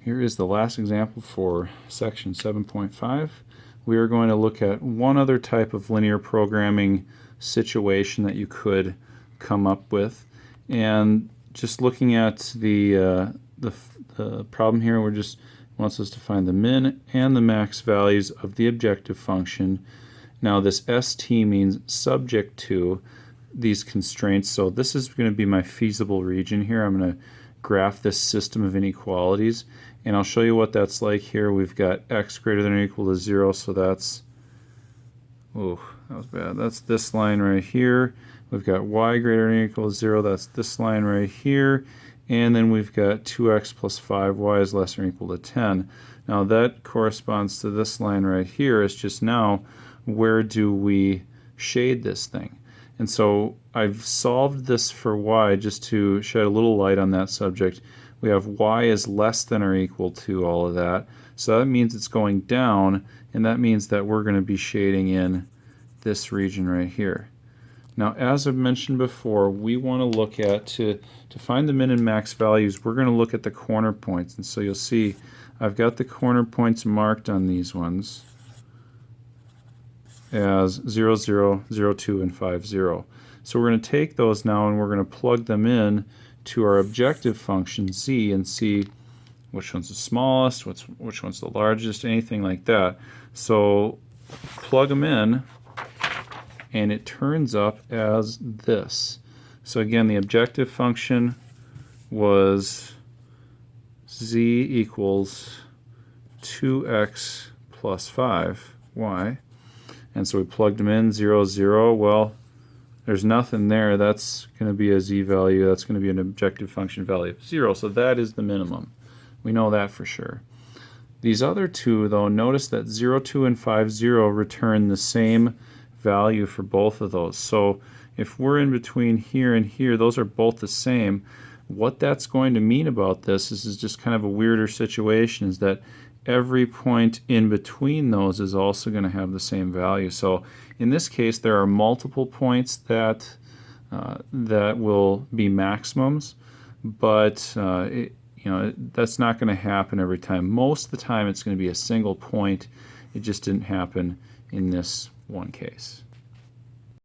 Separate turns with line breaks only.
Here is the last example for section 7.5. We are going to look at one other type of linear programming situation that you could come up with. And just looking at the problem here, we're just wants us to find the min and the max values of the objective function. Now this ST means subject to these constraints, so this is going to be my feasible region here. I'm going to graph this system of inequalities, and I'll show you what that's like here. We've got x greater than or equal to 0, so that's, oh, that was bad. That's this line right here. We've got y greater than or equal to 0, that's this line right here. And then we've got 2x plus 5y is less than or equal to 10. Now that corresponds to this line right here. It's just now, where do we shade this thing? And so I've solved this for y just to shed a little light on that subject. We have y is less than or equal to all of that. So that means it's going down, and that means that we're going to be shading in this region right here. Now, as I've mentioned before, we want to look at, to find the min and max values, we're going to look at the corner points. And so you'll see I've got the corner points marked on these ones as 0, 0, 0, 2, and 5, 0. So we're going to take those now and we're going to plug them in to our objective function z and see which one's the smallest, which one's the largest, anything like that. So plug them in, and it turns up as this. So again, the objective function was z equals 2x plus 5y. And so we plugged them in, 0, 0. Well, there's nothing there. That's going to be a z value. That's going to be an objective function value of 0. So that is the minimum. We know that for sure. These other two, though, notice that 0, 2, and 5, 0 return the same value for both of those. So if we're in between here and here, those are both the same. What that's going to mean about this is just kind of a weirder situation, is that every point in between those is also going to have the same value. So in this case, there are multiple points that that will be maximums, but that's not going to happen every time. Most of the time, it's going to be a single point. It just didn't happen in this one case.